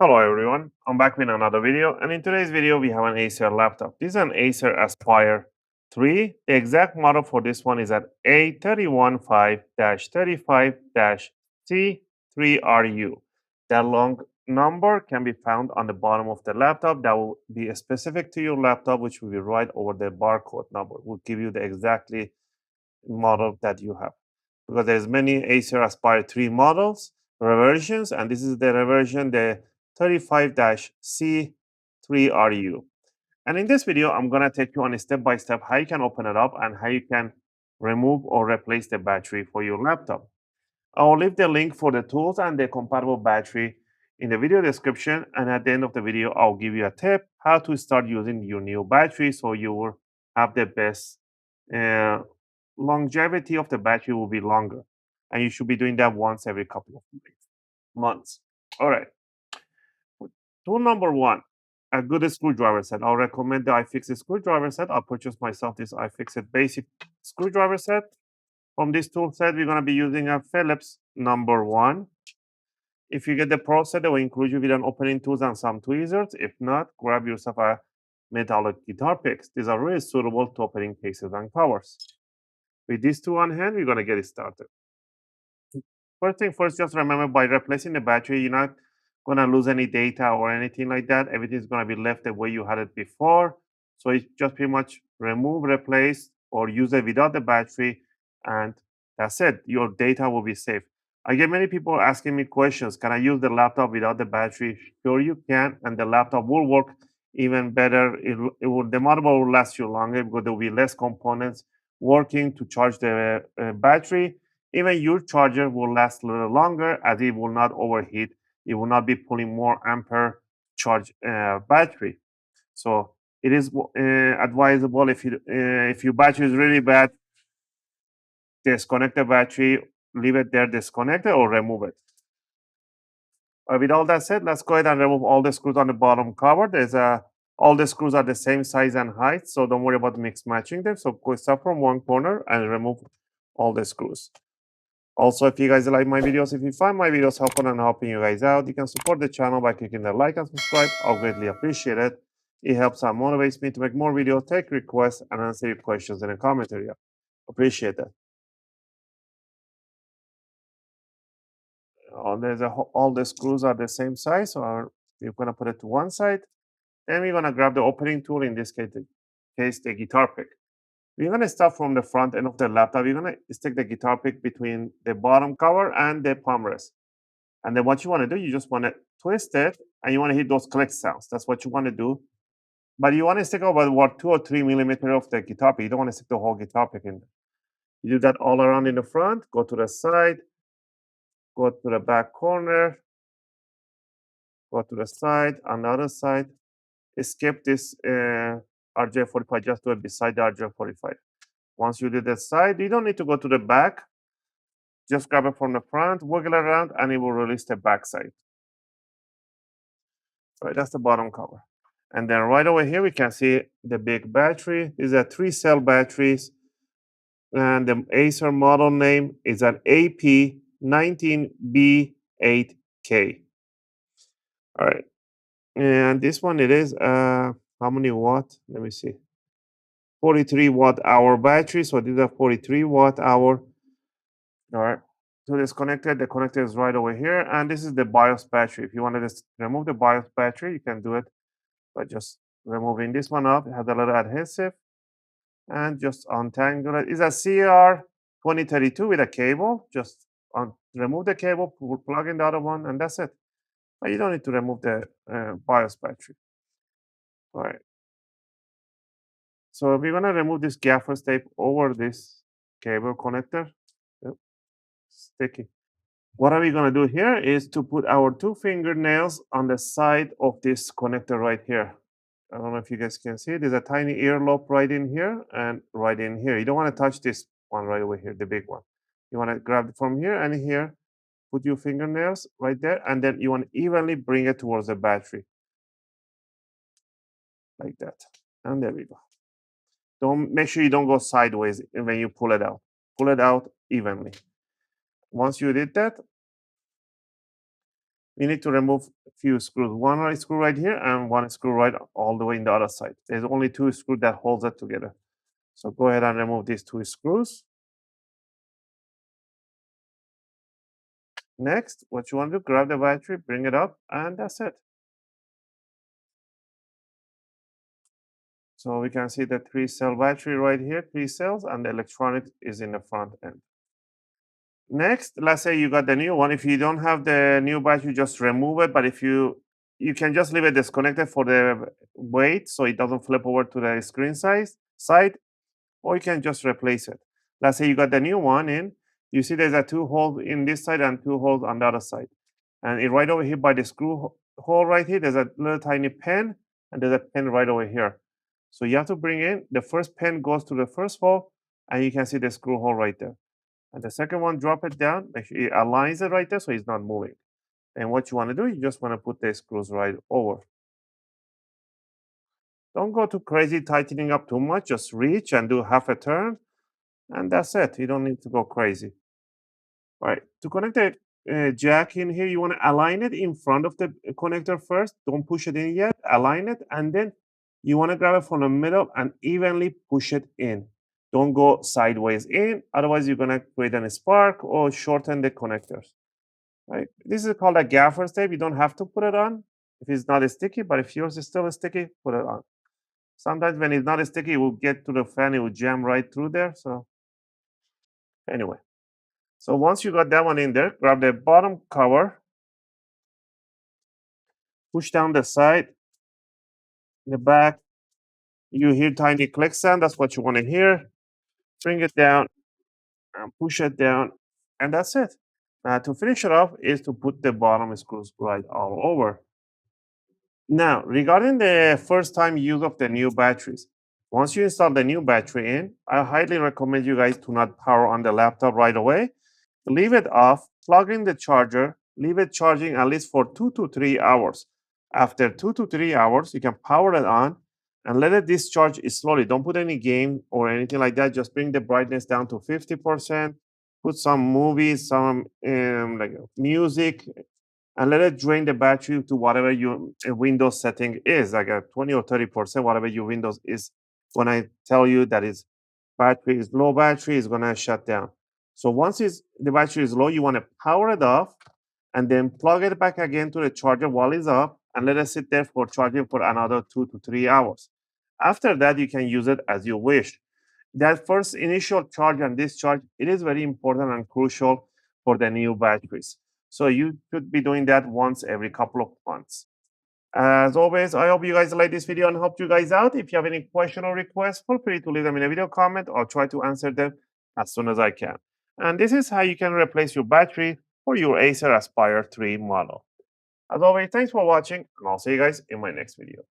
Hello everyone, I'm back with another video, and in today's video we have an Acer laptop. This is an Acer Aspire 3. The exact model for this one is at A315-35-C3RU. That long number can be found on the bottom of the laptop. That will be specific to your laptop, which will be right over the barcode number. Will give you the exactly model that you have, because there's many Acer Aspire 3 models, reversions, and this is the reversion, the 35-C3RU. And in this video, I'm going to take you on a step-by-step how you can open it up and how you can remove or replace the battery for your laptop. I'll leave the link for the tools and the compatible battery in the video description, and at the end of the video, I'll give you a tip how to start using your new battery so you will have the best uh, longevity of the battery will be longer, and you should be doing that once every couple of months. All right. Tool number one, a good screwdriver set. I'll recommend the iFixit screwdriver set. I'll purchase myself this iFixit basic screwdriver set. From this tool set, we're going to be using a Phillips number one. If you get the Pro set, it will include you with an opening tools and some tweezers. If not, grab yourself a metallic guitar picks. These are really suitable to opening cases and covers. With these two on hand, we're going to get it started. First thing first, just remember, by replacing the battery, you're not going to lose any data or anything like that. Everything's going to be left the way you had it before. So it's just pretty much remove, replace, or use it without the battery, and that's it. Your data will be safe. I get many people asking me questions. Can I use the laptop without the battery? Sure, you can, and the laptop will work even better. The motherboard will last you longer because there will be less components working to charge the battery. Even your charger will last a little longer, as it will not overheat. It will not be pulling more ampere charge battery. So it is advisable, if your battery is really bad, disconnect the battery, leave it there disconnected, or remove it. With all that said, let's go ahead and remove all the screws on the bottom cover. All the screws are the same size and height, so don't worry about mix matching them. So go start from one corner and remove all the screws. Also, if you guys like my videos, if you find my videos helpful and helping you guys out, you can support the channel by clicking the like and subscribe. I'll greatly appreciate it. It helps and motivates me to make more videos, take requests, and answer your questions in the comment area. Appreciate that. All the screws are the same size, so we're going to put it to one side. Then we're going to grab the opening tool, in this case, the guitar pick. We're going to start from the front end of the laptop. We're going to stick the guitar pick between the bottom cover and the palm rest. And then what you want to do, you just want to twist it, and you want to hit those click sounds. That's what you want to do. But you want to stick about 2 or 3 millimeters of the guitar pick. You don't want to stick the whole guitar pick in there. You do that all around in the front, go to the side, go to the back corner, go to the side, on the other side. Skip this RJ45, just do it beside the RJ45. Once you do the side, you don't need to go to the back. Just grab it from the front, wiggle it around, and it will release the back side. Right, that's the bottom cover. And then right over here, we can see the big battery. These are 3-cell batteries. And the Acer model name is an AP19B8K. All right. And this one, it is, how many watt? Let me see. 43 watt hour battery. So these are 43 watt hour. All right. So disconnected. The connector is right over here. And this is the BIOS battery. If you want to just remove the BIOS battery, you can do it by just removing this one up. It has a little adhesive, and just untangle it. It's a CR2032 with a cable. Just remove the cable, plug in the other one, and that's it. But you don't need to remove the BIOS battery. All right. So we're gonna remove this gaffer's tape over this cable connector. Yep. Sticky. What are we gonna do here is to put our 2 fingernails on the side of this connector right here. I don't know if you guys can see. There's a tiny earlobe right in here and right in here. You don't want to touch this one right over here, the big one. You want to grab it from here and here, put your fingernails right there, and then you want to evenly bring it towards the battery. Like that. And there we go. Don't make sure you don't go sideways when you pull it out. Pull it out evenly. Once you did that, you need to remove a few screws. One screw right here and one screw right all the way in the other side. There's only two screws that holds it together. So go ahead and remove these two screws. Next, what you want to do, grab the battery, bring it up, and that's it. So we can see the 3-cell battery right here, 3 cells, and the electronics is in the front end. Next, let's say you got the new one. If you don't have the new battery, just remove it. But if you can just leave it disconnected for the weight so it doesn't flip over to the screen side, or you can just replace it. Let's say you got the new one in. You see there's a 2 holes in this side and 2 holes on the other side. And right over here by the screw hole right here, there's a little tiny pin, and there's a pin right over here. So you have to bring in, the first pin goes to the first hole, and you can see the screw hole right there. And the second one, drop it down, make sure it aligns it right there so it's not moving. And what you want to do, you just want to put the screws right over. Don't go too crazy tightening up too much, just reach and do half a turn, and that's it. You don't need to go crazy. All right, to connect the jack in here, you want to align it in front of the connector first. Don't push it in yet. Align it, and then you want to grab it from the middle and evenly push it in. Don't go sideways in, otherwise you're going to create a spark or shorten the connectors. Right? This is called a gaffer's tape. You don't have to put it on if it's not sticky, but if yours is still sticky, put it on. Sometimes when it's not sticky, it will get to the fan, it will jam right through there. So anyway. So once you got that one in there, grab the bottom cover, push down the side, the back. You hear tiny click sound. That's what you want to hear. Bring it down and push it down, and that's it. Now to finish it off is to put the bottom screws right all over. Now, regarding the first time use of the new batteries, once you install the new battery in, I highly recommend you guys to not power on the laptop right away. Leave it off, plug in the charger, leave it charging at least for 2 to 3 hours. After 2 to 3 hours, you can power it on and let it discharge slowly. Don't put any game or anything like that. Just bring the brightness down to 50%, put some movies, some like music, and let it drain the battery to whatever your Windows setting is, like a 20 or 30%, whatever your Windows is. When I tell you that is battery is low battery, is gonna shut down. So once the battery is low, you want to power it off and then plug it back again to the charger while it's up and let it sit there for charging for another 2 to 3 hours. After that, you can use it as you wish. That first initial charge and discharge, it is very important and crucial for the new batteries. So you should be doing that once every couple of months. As always, I hope you guys like this video and helped you guys out. If you have any question or request, feel free to leave them in a video comment. I'll try to answer them as soon as I can. And this is how you can replace your battery for your Acer Aspire 3 model. As always, thanks for watching, and I'll see you guys in my next video.